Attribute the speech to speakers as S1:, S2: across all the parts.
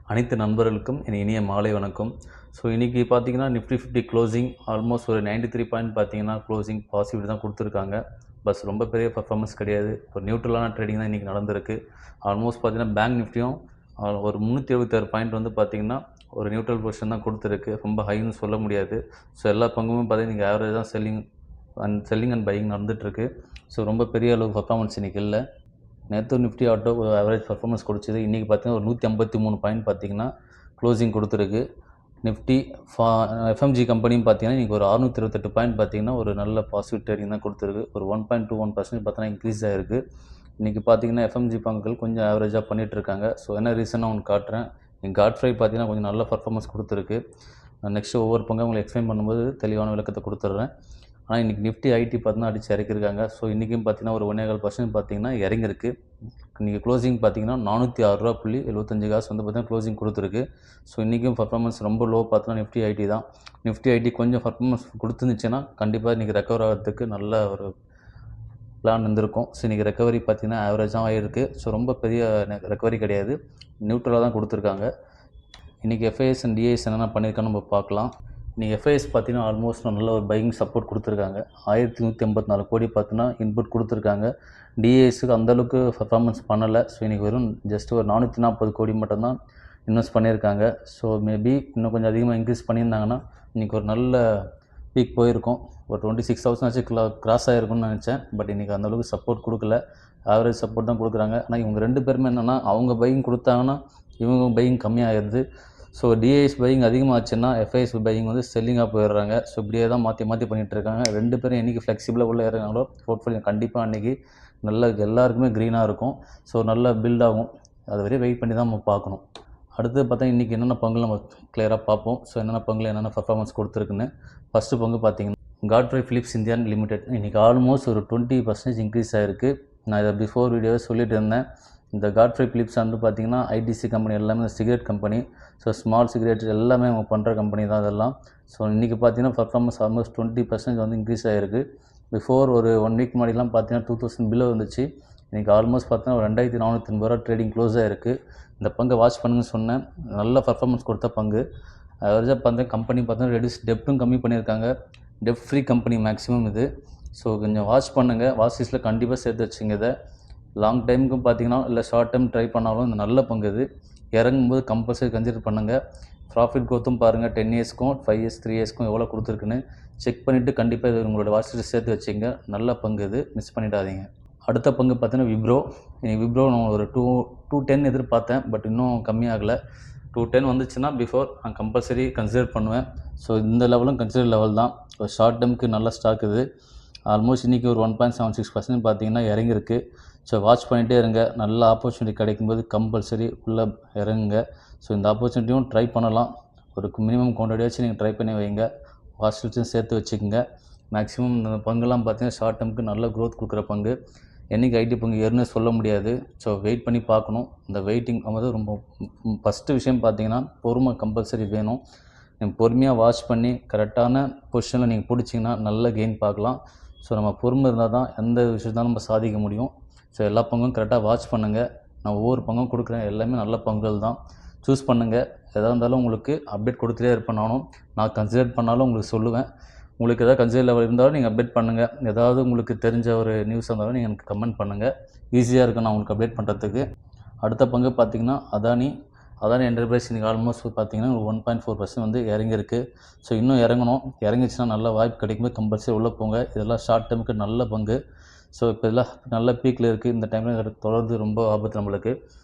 S1: அனைத்து நண்பர்களுக்கும் என் இனிய மாலை வணக்கம். ஸோ இன்றைக்கி பார்த்தீங்கன்னா நிஃப்டி 50 க்ளோசிங் ஆல்மோஸ்ட் ஒரு 93 பாயிண்ட் பார்த்தீங்கன்னா க்ளோசிங் பாசிட்டிவ் தான் கொடுத்துருக்காங்க. பஸ் ரொம்ப பெரிய பர்ஃபார்மன்ஸ் கிடையாது. ஒரு நியூட்ரலான ட்ரேடிங் தான் இன்றைக்கி நடந்திருக்கு. ஆல்மோஸ்ட் பார்த்தீங்கன்னா பேங்க் நிஃப்டியும் ஒரு 376 பாயிண்ட் வந்து பார்த்திங்கன்னா ஒரு நியூட்ரல் பொசிஷன் தான் கொடுத்துருக்கு. ரொம்ப ஹைன்னு சொல்ல முடியாது. ஸோ எல்லா பங்குமே பார்த்தீங்கன்னா இன்றைக்கி ஆவரேஜ் தான் செல்லிங் அண்ட் பையிங் நடந்துகிட்ருக்கு. ஸோ ரொம்ப பெரிய அளவு பர்ஃபார்மன்ஸ் இன்றைக்கி இல்லை. நேற்று நிஃப்டி ஆட்டோ ஒரு ஆவரேஜ் பர்ஃபார்மன்ஸ் கொடுத்தது. இன்றைக்கி பார்த்தீங்கன்னா ஒரு 153 பாயிண்ட் பார்த்தீங்கன்னா க்ளோசிங் கொடுத்துருக்கு. நிஃப்டி எஃப்எம்ஜி கம்பெனியும் பார்த்தீங்கன்னா இன்றைக்கி ஒரு 628 பாயிண்ட் பார்த்தீங்கன்னா ஒரு நல்ல பாசிட்டிவ் ட்ரேடிங் தான் கொடுத்துருக்கு. ஒரு 1.21% பார்த்தீங்கன்னா இன்க்ரீஸ் ஆகிருக்கு. இன்றைக்கி பார்த்தீங்கன்னா எஃப்எம்ஜி பங்குகள் கொஞ்சம் ஆவரேஜாக பண்ணிகிட்ருக்காங்க. ஸோ என்ன ரீசனாக உங்களுக்கு காட்டுறேன். காட்ஃப்ரை பார்த்தீங்கன்னா கொஞ்சம் நல்ல பர்ஃபார்மன்ஸ் கொடுத்துருக்கு. நெக்ஸ்ட்டு ஒவ்வொரு பங்கும் உங்களுக்கு எக்ஸ்பிளைன் பண்ணும்போது தெளிவான விளக்கத்தை கொடுத்துட்றேன். ஆனால் இன்றைக்கி நிஃப்டி ஐடி பார்த்தீங்கன்னா அடித்து இறக்கிருக்காங்க. ஸோ இன்றைக்கும் பார்த்தீங்கன்னா ஒரு 1.25% பார்த்தீங்கன்னா இறங்கிருக்கு. இன்றைக்கி க்ளோசிங் பார்த்தீங்கன்னா 406.75 வந்து பார்த்தீங்கன்னா க்ளோசிங் கொடுத்துருக்கு. ஸோ இன்றைக்கும் பர்ஃபார்மன்ஸ் ரொம்ப லோ பார்த்தீங்கன்னா நிஃப்டி ஐடி தான். நிஃப்டி ஐடி கொஞ்சம் பர்ஃபார்மன்ஸ் கொடுத்துருந்துச்சுன்னா கண்டிப்பாக இன்றைக்கி ரெக்கவர் ஆகிறதுக்கு நல்ல ஒரு பிளான் இருந்திருக்கும். ஸோ இன்றைக்கி ரெக்கவரி பார்த்தீங்கன்னா ஆவரேஜாக ஆகிருக்கு. ஸோ ரொம்ப பெரிய ரெக்கவரி கிடையாது, நியூட்ரலாக தான் கொடுத்துருக்காங்க. இன்றைக்கி எஃப்ஐஎஸ் அண்ட் டிஐஎஸ் என்னென்ன பண்ணியிருக்கான்னு நம்ம பார்க்கலாம். இன்றைக்கி எஃப்ஐஎஸ் பார்த்தீங்கன்னா ஆல்மோஸ்ட் நல்ல ஒரு பையிங் சப்போர்ட் கொடுத்துருக்காங்க. 1184 கோடி பார்த்தீங்கன்னா இன்புட் கொடுத்துருக்காங்க. டிஏஎஸ்க்கு அந்தளவுக்கு பர்ஃபார்மன்ஸ் பண்ணலை. ஸோ இன்றைக்கி வெறும் ஜஸ்ட் ஒரு 440 கோடி மட்டும்தான் இன்வெஸ்ட் பண்ணியிருக்காங்க. ஸோ மேபி இன்னும் கொஞ்சம் அதிகமாக இன்க்ரீஸ் பண்ணியிருந்தாங்கன்னா இன்றைக்கி ஒரு நல்ல பீக் போயிருக்கும். ஒரு 26,000 ஆச்சு கிராஸ் ஆகிருக்கும்னு நினச்சேன். பட் இன்றைக்கி அந்தளவுக்கு சப்போர்ட் கொடுக்கல, ஆவரேஜ் சப்போர்ட் தான் கொடுக்குறாங்க. ஆனால் இவங்க 2 பேருமே என்னென்னா அவங்க பையிங் கொடுத்தாங்கன்னா இவங்க பையிங் கம்மியாகிடுது. ஸோ டிஐஎஸ் பையிங் அதிகமாகச்சுன்னா எஃப்ஐஎஸ் பையிங் வந்து செல்லிங்காக போயிடுறாங்க. ஸோ இப்படியே தான் மாற்றி பண்ணிகிட்ருக்காங்க. 2 பேரும் என்றைக்கு ஃப்ளெக்சிபிளாக உள்ளே இறங்கினாங்களோ போர்ட்ஃபோலியோ கண்டிப்பாக அன்றைக்கி நல்ல எல்லாருக்குமே க்ரீனாக இருக்கும். ஸோ நல்லா பில்ட் ஆகும். அது வரையும் வெயிட் பண்ணி தான் நம்ம பார்க்கணும். அடுத்து பார்த்தா இன்றைக்கி என்னென்ன பங்குல நம்ம கிளியராக பார்ப்போம். ஸோ என்னென்ன பங்குல என்னென்ன பர்ஃபார்மன்ஸ் கொடுத்துருக்குன்னு. ஃபஸ்ட்டு பங்கு பார்த்தீங்கன்னா காட்ஃப்ரை ஃபிலிப்ஸ் இந்தியா லிமிடெட் இன்றைக்கி ஆல்மோஸ்ட் ஒரு 20% இன்க்ரீஸ் ஆகிருக்கு. நான் இதை பிஃபோர் வீடியோவை சொல்லிட்டு இருந்தேன். இந்த காட்ஃப்ரை ஃபிலிப்ஸ் வந்து பார்த்திங்கன்னா ஐடிசி கம்பெனி எல்லாமே cigarette company. So small cigarette எல்லாமே அவங்க பண்ணுற கம்பெனி தான் அதெல்லாம். ஸோ இன்றைக்கி பார்த்தீங்கன்னா பர்ஃபார்மன்ஸ் ஆல்மோஸ்ட் 20% வந்து இன்க்ரீஸ் ஆகிருக்கு. பிஃபோர் ஒரு 1 வீக் முன்னாடிலாம் பார்த்தீங்கன்னா 2000 பிலோ இருந்துச்சு. இன்றைக்கி ஆல்மோஸ்ட் பார்த்தீங்கன்னா ஒரு 2480 ரூபா ட்ரேடிங் க்ளோஸ் ஆகிருக்கு. இந்த பங்கை வாட்ச் பண்ணுங்கன்னு சொன்னேன். நல்ல பர்ஃபார்மன்ஸ் கொடுத்த பங்கு. அவரேஜாக பார்த்தா கம்பெனி பார்த்தீங்கன்னா ரெடியூஸ் டெப்ட்டும் கம்மி பண்ணியிருக்காங்க. டெப்ட் ஃப்ரீ கம்பெனி மேக்ஸிமம் இது. ஸோ கொஞ்சம் வாட்ச் பண்ணுங்கள். வாட்ச் லிஸ்ட்டில் கண்டிப்பாக சேர்த்து வச்சுங்க. இதை லாங் டைமுக்கும் பார்த்தீங்கன்னா இல்லை ஷார்ட் டைம் ட்ரை பண்ணாலும் இந்த நல்ல பங்கு இது. இறங்கும்போது கம்பல்சரி கன்சிடர் பண்ணுங்கள். ப்ராஃபிட் க்ரோத்தும் பாருங்கள். 10 இயர்ஸ்க்கும் 5 இயர்ஸ் 3 இயர்ஸ்க்கும் எவ்வளோ கொடுத்துருக்குன்னு செக் பண்ணிவிட்டு கண்டிப்பாக இது உங்களோட வாட்ச் லிஸ்ட் சேர்த்து வச்சுங்க. நல்ல பங்கு இது, மிஸ் பண்ணிடாதீங்க. அடுத்த பங்கு பார்த்தீங்கன்னா விப்ரோ. விப்ரோ நான் ஒரு 210 எதிர்பார்த்தேன். பட் இன்னும் கம்மியாகலை. 210 வந்துச்சுன்னா பிஃபோர் நான் கம்பல்சரி கன்சிடர் பண்ணுவேன். ஸோ இந்த லெவலும் கன்சிடர் லெவல் தான். ஒரு ஷார்ட் டைமுக்கு நல்ல ஸ்டாக் இது. ஆல்மோஸ்ட் இன்றைக்கி ஒரு 1.76% பார்த்தீங்கன்னா இறங்கிருக்கு. ஸோ வாட்ச் பண்ணிகிட்டே இருங்க. நல்ல ஆப்பர்ச்சுனிட்டி கிடைக்கும்போது கம்பல்சரி உள்ளே இறங்குங்க. ஸோ இந்த ஆப்பர்ச்சுனிட்டியும் ட்ரை பண்ணலாம். ஒரு மினிமம் குவான்டிட்டியாச்சும் நீங்கள் ட்ரை பண்ணி வைங்க. வாட்ச் லிஸ்ட்டும் சேர்த்து வச்சுக்கோங்க. மேக்ஸிமம் இந்த பங்குலாம் பார்த்தீங்கன்னா ஷார்ட் டேர்முக்கு நல்ல க்ரோத் கொடுக்குற பங்கு. என்றைக்கு ஐடி பங்கு ஏறுன்னு சொல்ல முடியாது. ஸோ வெயிட் பண்ணி பார்க்கணும். இந்த வெயிட்டிங் வந்து ரொம்ப ஃபஸ்ட்டு விஷயம் பார்த்தீங்கன்னா பொறுமை கம்பல்சரி வேணும். நீங்கள் பொறுமையாக வாட்ச் பண்ணி கரெக்டான பொசிஷனில் நீங்கள் பிடிச்சிங்கன்னா நல்ல கெயின் பார்க்கலாம். ஸோ நம்ம பொறுமை இருந்தால் தான் எந்த விஷயத்தாலும் நம்ம சாதிக்க முடியும். ஸோ எல்லா பங்கும் கரெக்டாக வாட்ச் பண்ணுங்கள். நான் ஒவ்வொரு பங்கும் கொடுக்குறேன். எல்லாமே நல்ல பங்குகள் தான். சூஸ் பண்ணுங்கள். எதாக இருந்தாலும் உங்களுக்கு அப்டேட் கொடுத்துட்டே இருப்பேன். நான் கன்சிடர் பண்ணாலும் உங்களுக்கு சொல்லுவேன். உங்களுக்கு எதாவது கன்சிடர் லெவல் இருந்தாலும் நீங்கள் அப்டேட் பண்ணுங்கள். ஏதாவது உங்களுக்கு தெரிஞ்ச ஒரு நியூஸ் இருந்தாலும் நீங்கள் எனக்கு கமெண்ட் பண்ணுங்கள். ஈஸியாக இருக்கும் நான் உங்களுக்கு அப்டேட் பண்ணுறதுக்கு. அடுத்த பங்கு பார்த்திங்கன்னா அதானி என்டர்பிரைஸ். இன்றைக்கி ஆல்மோஸ்ட் பார்த்திங்கன்னா ஒரு 1.4% வந்து இறங்கியிருக்கு. ஸோ இன்னும் இறங்கணும். இறங்கிச்சுன்னா நல்ல வாய்ப்பு கிடைக்கும்போது கம்பல்சரி உள்ளே போங்க. இதெல்லாம் ஷார்ட் டேர்முக்கு நல்ல பங்கு. ஸோ இப்போ இதெல்லாம் நல்ல பீக்கில் இருக்குது. இந்த டைமில் தொடர்ந்து ரொம்ப ஆபத்து நம்மளுக்கு.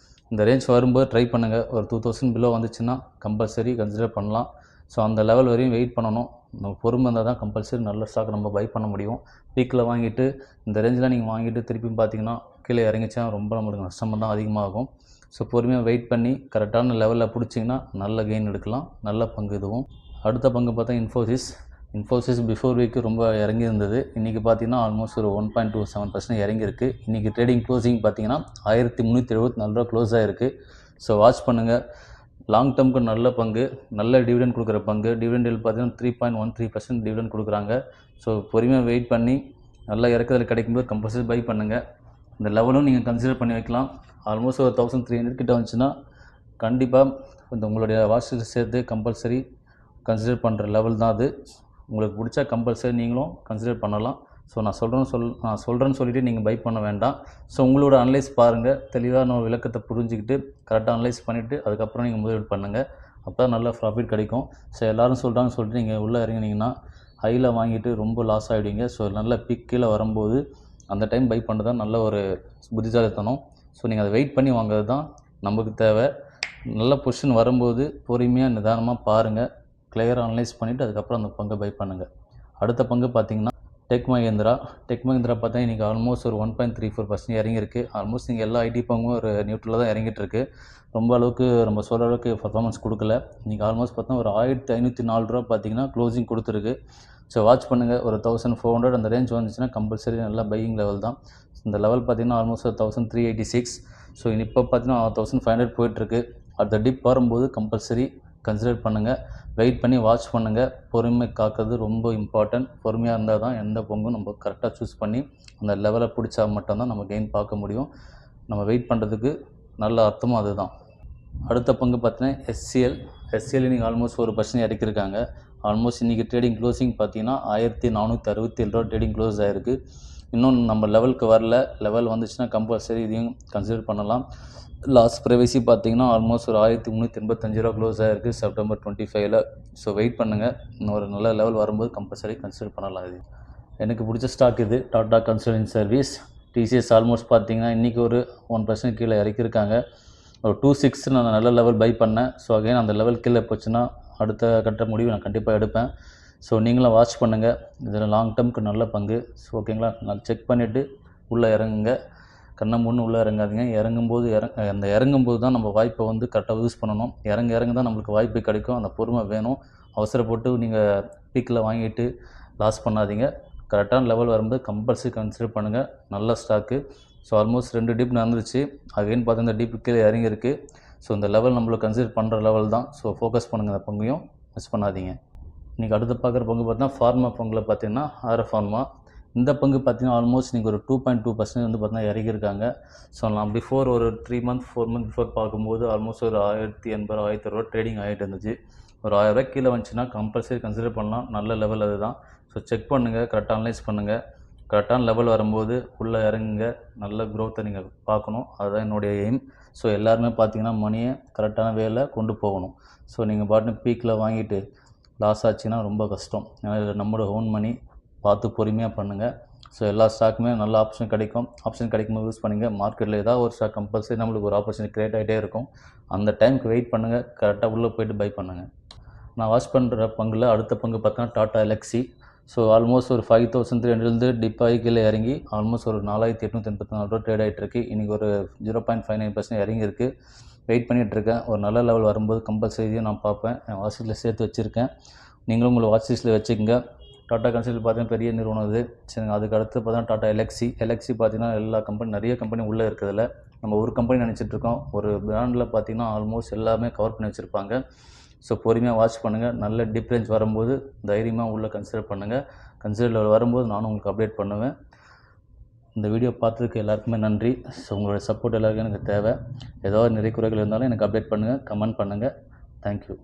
S1: இந்த ரேஞ்ச் வரும்போது ட்ரை பண்ணுங்கள். ஒரு 2000 பிலோ வந்துச்சுன்னா கம்பல்சரி கன்சிடர் பண்ணலாம். ஸோ அந்த லெவல் வரையும் வெயிட் பண்ணணும். நம்ம பொறுமை இருந்தால் தான் கம்பல்சரி நல்ல ஸ்டாக் நம்ம பை பண்ண முடியும். பீக்கில் வாங்கிட்டு இந்த ரேஞ்சில் நீங்கள் வாங்கிட்டு திருப்பி பார்த்தீங்கன்னா கீழே இறங்கிச்சா ரொம்ப நம்மளுக்கு நஷ்டம் தான் அதிகமாகும். ஸோ பொறுமையாக வெயிட் பண்ணி கரெக்டான லெவலில் பிடிச்சிங்கன்னா நல்ல கெயின் எடுக்கலாம். நல்ல பங்கு இதுவும். அடுத்த பங்கு பார்த்தா இன்ஃபோசிஸ் பிஃபோர் வீக்கு ரொம்ப இறங்கி இருந்தது. இன்றைக்கி பார்த்தீங்கன்னா ஆல்மோஸ்ட் ஒரு 1.27% இறங்கியிருக்கு. இன்றைக்கி ட்ரேடிங் க்ளோசிங் பார்த்தீங்கன்னா 1374 ரூபா க்ளோஸ் ஆகிருக்கு. ஸோ வாட்ச் பண்ணுங்கள். லாங் டேர்முக்கு நல்ல பங்கு, நல்ல டிவிடெண்ட் கொடுக்குற பங்கு. டிவிடெண்ட் பார்த்தீங்கன்னா 3.13% டிவிடெண்ட் கொடுக்குறாங்க. ஸோ பொறுமையாக வெயிட் பண்ணி நல்லா இறக்குதல் கிடைக்கும்போது கம்பல்சரி பை பண்ணுங்கள். இந்த லெவலும் நீங்கள் கன்சிடர் பண்ணி வைக்கலாம். ஆல்மோஸ்ட் ஒரு 1300 கிட்ட வந்துச்சுன்னா கண்டிப்பாக இந்த உங்களுடைய வாட்ச் லிஸ்ட் சேர்த்து கம்பல்சரி கன்சிடர் பண்ணுற லெவல் தான் அது. உங்களுக்கு பிடிச்சா கம்பல்சரி நீங்களும் கன்சிடர் பண்ணலாம். ஸோ நான் சொல்கிறேன்னு சொல்லிவிட்டு நீங்கள் பை பண்ண வேண்டாம். ஸோ உங்களோட அனலைஸ் பாருங்கள், தெளிவான விளக்கத்தை புரிஞ்சுக்கிட்டு கரெக்டாக அனலைஸ் பண்ணிவிட்டு அதுக்கப்புறம் நீங்கள் முதலீடு பண்ணுங்கள். அப்போ தான் நல்ல ப்ராஃபிட் கிடைக்கும். ஸோ எல்லோரும் சொல்கிறாங்கன்னு சொல்லிட்டு நீங்கள் உள்ளே இறங்கினீங்கன்னா ஹையில் வாங்கிட்டு ரொம்ப லாஸ் ஆகிடுவீங்க. ஸோ நல்ல பிக் கீழே வரும்போது அந்த டைம் பை பண்ணுறது தான் நல்ல ஒரு புத்திசாலித்தனம். ஸோ நீங்கள் அதை வெயிட் பண்ணி வாங்குறது தான் நமக்கு தேவை. நல்ல பொசிஷன் வரும்போது பொறுமையாக நிதானமாக பாருங்கள், கிளியராக அனலைஸ் பண்ணிவிட்டு அதுக்கப்புறம் அந்த பங்கை பை பண்ணுங்கள். அடுத்த பங்கு பார்த்தீங்கன்னா டெக் மஹிந்திரா பார்த்தா இன்றைக்கி ஆல்மோஸ்ட் ஒரு 1.34% இறங்கியிருக்கு. ஆல்மோஸ்ட் நீங்கள் எல்லா ஐடி பங்கும் ஒரு நியூட்ரலில் தான் இறங்கிட்டு இருக்கு. ரொம்ப அளவுக்கு நம்ம சொல்கிற அளவுக்கு பர்ஃபார்மன்ஸ் கொடுக்கல. இன்றைக்கி ஆல்மோஸ்ட் பார்த்தா ஒரு 1504 ரூபா பார்த்தீங்கன்னா க்ளோசிங் கொடுத்துருக்கு. ஸோ வாட்ச் பண்ணுங்கள். ஒரு 1400 அந்த ரேஞ்ச் வந்துச்சுன்னா கம்பல்சரி நல்லா பையிங் லெவல் தான். இந்த லெவல் பார்த்தீங்கன்னா ஆல்மோஸ்ட் 1386. ஸோ இப்போ பார்த்தீங்கன்னா 1500 போயிட்டுருக்கு. அடுத்த டிப் வரும்போது கம்பல்சரி கன்சிடர் பண்ணுங்கள், வெயிட் பண்ணி வாட்ச் பண்ணுங்கள். பொறுமை காக்கிறது ரொம்ப இம்பார்ட்டன்ட். பொறுமையாக இருந்தால் தான் எந்த பங்கும் நம்ம கரெக்டாக சூஸ் பண்ணி அந்த லெவலை பிடிச்சா மட்டும்தான் நம்ம கெயின் பார்க்க முடியும். நம்ம வெயிட் பண்ணுறதுக்கு நல்ல அர்த்தமும் அதுதான். அடுத்த பங்கு பார்த்தீங்கன்னா எஸ்சிஎல் இன்றைக்கி ஆல்மோஸ்ட் 1% இறக்கியிருக்காங்க. ஆல்மோஸ்ட் இன்றைக்கி ட்ரேடிங் க்ளோசிங் பார்த்தீங்கன்னா 1467 ரூபா ட்ரேடிங் க்ளோஸ் ஆகிருக்கு. இன்னும் நம்ம லெவலுக்கு வரல. லெவல் வந்துச்சுன்னா கம்பல்சரி இதையும் கன்சிடர் பண்ணலாம். லாஸ்ட் ப்ரைவசி பார்த்தீங்கன்னா ஆல்மோஸ்ட் ஒரு 1385 ரூபா க்ளோஸ் ஆகிருக்கு செப்டம்பர் 25ல். ஸோ வெயிட் பண்ணுங்கள், இன்னும் ஒரு நல்ல லெவல் வரும்போது கம்பல்சரி கன்சிடர் பண்ணலாம். இது எனக்கு பிடிச்ச ஸ்டாக். இது Tata consulting service. TCS almost பார்த்தீங்கன்னா இன்றைக்கி ஒரு 1% கீழே இறக்கியிருக்காங்க. ஒரு 26 நான் நல்ல லெவல் பை பண்ணேன். ஸோ அகைன் அந்த லெவல் கீழே போச்சுன்னா அடுத்த கட்ட முடிவு நான் கண்டிப்பாக எடுப்பேன். ஸோ நீங்களும் வாட்ச் பண்ணுங்கள். இதில் லாங் டேர்முக்கு நல்ல பங்கு. ஸோ ஓகேங்களா, நான் செக் பண்ணிவிட்டு உள்ளே இறங்குங்க. கண்ணை மூணு உள்ளே இறங்காதீங்க. இறங்கும்போது தான் நம்ம வாய்ப்பை வந்து கரெக்டாக யூஸ் பண்ணணும். இறங்க தான் நம்மளுக்கு வாய்ப்பு கிடைக்கும். அந்த பொறுமை வேணும். அவசரப்பட்டு நீங்கள் பீக்கில் வாங்கிட்டு லாஸ் பண்ணாதீங்க. கரெக்டான லெவல் வரும்போது கம்பல்சரி கன்சிடர் பண்ணுங்கள். நல்ல ஸ்டாக்கு. ஸோ ஆல்மோஸ்ட் 2 டிப் நடந்துருச்சு. அகைன் பார்த்தா இந்த டிப் கீழே இறங்கியிருக்கு. ஸோ இந்த லெவல் நம்மளுக்கு கன்சிடர் பண்ணுற லெவல் தான். ஸோ ஃபோக்கஸ் பண்ணுங்கள், அந்த பங்கையும் மிஸ் பண்ணாதீங்க. இன்றைக்கி அடுத்து பார்க்குற பங்கு பார்த்தீங்கன்னா ஃபார்மா பங்கில் பார்த்தீங்கன்னா ஆர்எஃப் ஃபார்மா. இந்த பங்கு பார்த்தீங்கன்னா ஆல்மோஸ்ட் நீங்கள் ஒரு 2.2% வந்து பார்த்தீங்கன்னா இறங்கியிருக்காங்க. ஸோ நான் பிஃபோர் ஒரு 3 மந்த் 4 மந்த் பிஃபோர் பார்க்கும்போது ஆல்மோஸ்ட் ஒரு 1080 1060 ட்ரேடிங் ஆகிட்டு இருந்துச்சு. ஒரு 1000 ரூபாய் கீழே வந்துச்சுன்னா கம்பல்சரி கன்சிடர் பண்ணலாம். நல்ல லெவல் அதுதான். ஸோ செக் பண்ணுங்கள், கரெக்டாக அனலைஸ் பண்ணுங்கள். கரெக்டான லெவல் வரும்போது உள்ளே இறங்குங்க. நல்ல க்ரோத்தை நீங்கள் பார்க்கணும். அதுதான் என்னுடைய எய்ம். ஸோ எல்லாருமே பார்த்தீங்கன்னா மணியை கரெக்டான வேலை கொண்டு போகணும். ஸோ நீங்கள் பாட்டு பீக்கில் வாங்கிட்டு லாஸ் ஆச்சுன்னா ரொம்ப கஷ்டம். ஏன்னா இதில் நம்மளோட ஓன் மணி. பார்த்து பொறுமையாக பண்ணுங்கள். ஸோ எல்லா ஸ்டாக்குமே நல்ல ஆப்ஷன் கிடைக்கும். ஆப்ஷன் கிடைக்கும்போது யூஸ் பண்ணுங்கள். மார்க்கெட்டில் ஏதாவது ஒரு ஸ்டாக் கம்பல்சரி நம்மளுக்கு ஒரு ஆப்பர்ச்சுனிட்டி க்ரியேட் ஆகிட்டே இருக்கும். அந்த டைமுக்கு வெயிட் பண்ணுங்கள். கரெக்டாக உள்ளே போய்ட்டு பை பண்ணுங்கள். நான் வாட்ச் பண்ணுற பங்கில் அடுத்த பங்கு பார்த்தோன்னா டாடா எலக்ஸி. ஸோ ஆல்மோஸ்ட் ஒரு 5300 டிப் ஆகி கீழே இறங்கி ஆல்மோஸ்ட் ஒரு 4884 ரூபா ட்ரேட் ஆகிட்டுருக்கு. இன்றைக்கி ஒரு 0.59% இறங்கியிருக்கு. வெயிட் பண்ணிகிட்ருக்கேன். ஒரு நல்ல லெவல் வரும்போது கம்பல்சரியும் நான் பார்ப்பேன். என் வாட்ச் லிஸ்ட்டில் சேர்த்து வச்சுருக்கேன். நீங்களும் உங்களை வாட்ச் லிஸ்ட்டில் வச்சுக்கோங்க. டாடா கன்சல்ட் பார்த்தீங்கன்னா பெரிய நிறுவனம் இது. சரிங்க. அதுக்கு அடுத்து பார்த்தீங்கன்னா டாடா எலக்ஸி பார்த்தீங்கன்னா எல்லா நிறைய கம்பெனி உள்ளே இருக்கிறதுல நம்ம ஒரு கம்பெனி நினச்சிட்ருக்கோம். ஒரு பிராண்டில் பார்த்தீங்கன்னா ஆல்மோஸ்ட் எல்லாமே கவர் பண்ணி வச்சுருப்பாங்க. ஸோ பொறுமையாக வாட்ச் பண்ணுங்கள். நல்ல டிப் ரேஞ்ச் வரும்போது தைரியமாக உள்ளே கன்சிடர் பண்ணுங்கள். கன்சிடர் வரும்போது நானும் உங்களுக்கு அப்டேட் பண்ணுவேன். இந்த வீடியோ பார்த்ததுக்கு எல்லாருக்குமே நன்றி. ஸோ உங்களோட சப்போர்ட் எல்லாருக்கும் எனக்கு தேவை. ஏதாவது நிறைய குறைகள் இருந்தாலும் எனக்கு அப்டேட் பண்ணுங்கள், கமெண்ட் பண்ணுங்கள். தேங்க்யூ.